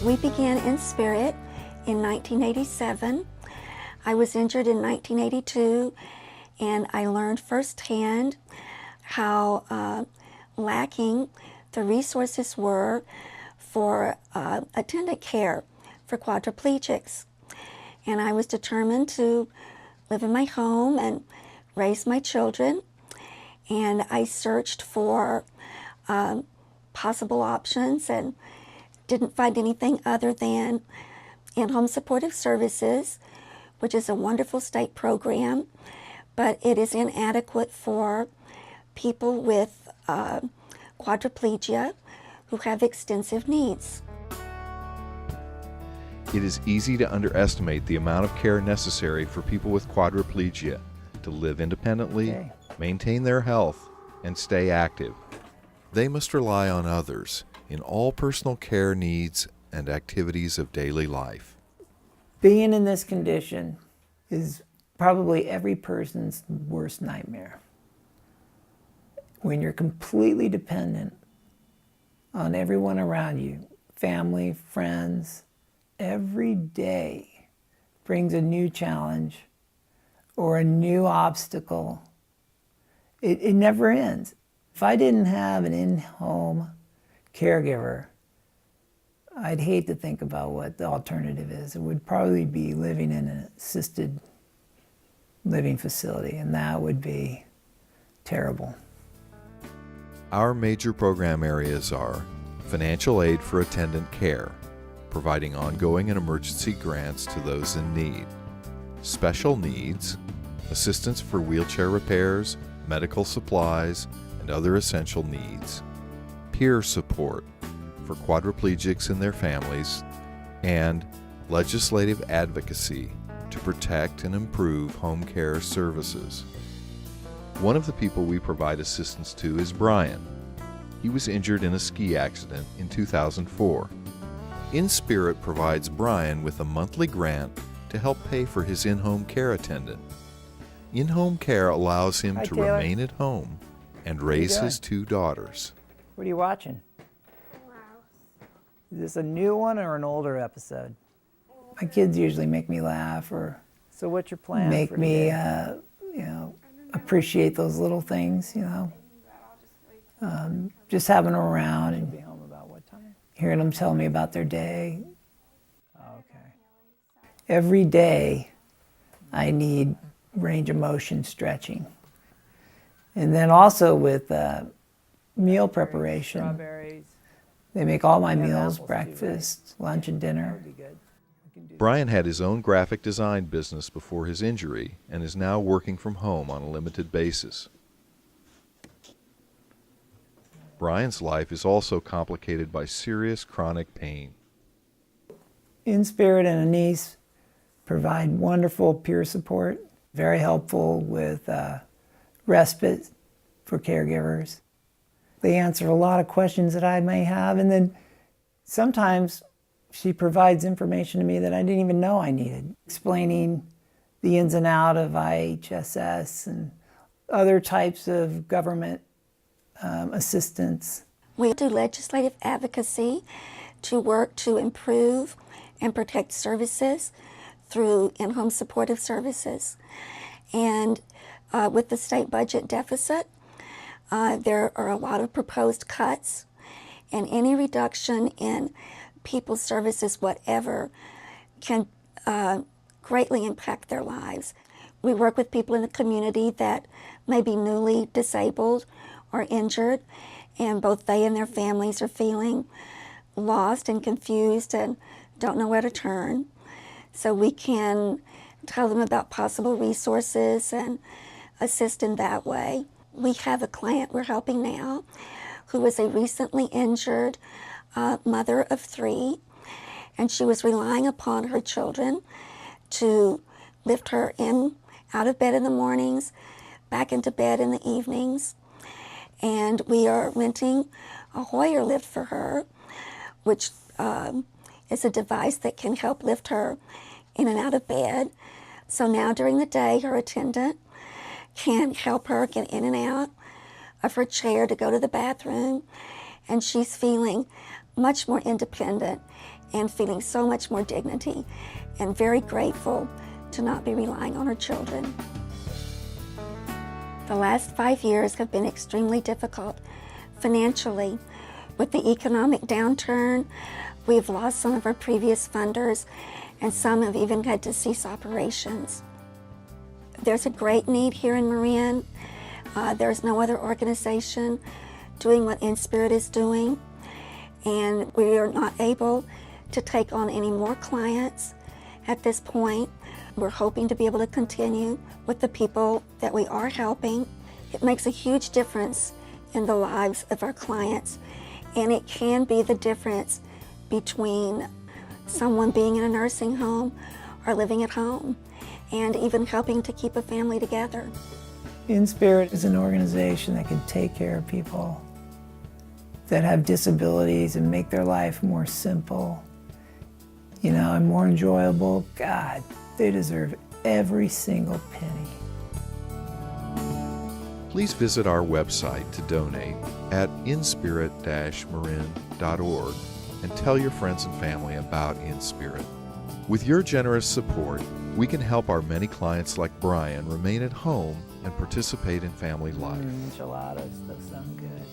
We began Inspirit in 1987. I was injured in 1982, and I learned firsthand how lacking the resources were for attendant care for quadriplegics. And I was determined to live in my home and raise my children. And I searched for possible options and didn't find anything other than in-home supportive services, which is a wonderful state program, but it is inadequate for people with quadriplegia who have extensive needs. It is easy to underestimate the amount of care necessary for people with quadriplegia to live independently, maintain their health, and stay active. They must rely on others in all personal care needs and activities of daily life. Being in this condition is probably every person's worst nightmare. When you're completely dependent on everyone around you, family, friends, every day brings a new challenge or a new obstacle. It never ends. If I didn't have an in-home caregiver, I'd hate to think about what the alternative is. It would probably be living in an assisted living facility, and that would be terrible. Our major program areas are financial aid for attendant care, providing ongoing and emergency grants to those in need, special needs, assistance for wheelchair repairs, medical supplies, and other essential needs, peer support for quadriplegics and their families, and legislative advocacy to protect and improve home care services. One of the people we provide assistance to is Brian. He was injured in a ski accident in 2004. Inspirit provides Brian with a monthly grant to help pay for his in-home care attendant. In-home care allows him to Taylor. remain at home and raise doing? his 2 daughters. What are you watching? Is this a new one or an older episode? My kids usually make me laugh or So what's your plan? make for me, today? appreciate those little things, just having them around and Be home about what time? hearing them tell me about their day. Oh, okay. Every day I need range of motion stretching. And then also with meal preparation, Strawberries. they make all my You have meals, apples too, right? breakfast, lunch, and That dinner. would be good. We can do Brian had his own graphic design business before his injury and is now working from home on a limited basis. Brian's life is also complicated by serious chronic pain. Inspirit and Anise provide wonderful peer support, very helpful with respite for caregivers. They answer a lot of questions that I may have, and then sometimes she provides information to me that I didn't even know I needed, explaining the ins and out of IHSS and other types of government assistance. We do legislative advocacy to work to improve and protect services through in-home supportive services. And with the state budget deficit, there are a lot of proposed cuts, and any reduction in people's services, whatever, can greatly impact their lives. We work with people in the community that may be newly disabled or injured, and both they and their families are feeling lost and confused and don't know where to turn. So we can tell them about possible resources and assist in that way. We have a client we're helping now who was a recently injured mother of 3, and she was relying upon her children to lift her out of bed in the mornings, back into bed in the evenings. And we are renting a Hoyer lift for her, which is a device that can help lift her in and out of bed. So now during the day, her attendant can help her get in and out of her chair to go to the bathroom, and she's feeling much more independent and feeling so much more dignity and very grateful to not be relying on her children. The last 5 years have been extremely difficult financially. With the economic downturn, we've lost some of our previous funders, and some have even had to cease operations. There's a great need here in Marin. There's no other organization doing what InSpirit is doing, and we are not able to take on any more clients at this point. We're hoping to be able to continue with the people that we are helping. It makes a huge difference in the lives of our clients, and it can be the difference between someone being in a nursing home or living at home, and even helping to keep a family together. InSpirit is an organization that can take care of people that have disabilities and make their life more simple, and more enjoyable. God, they deserve every single penny. Please visit our website to donate at inspirit-marin.org and tell your friends and family about InSpirit. With your generous support, we can help our many clients like Brian remain at home and participate in family life. Enchiladas, those sound good.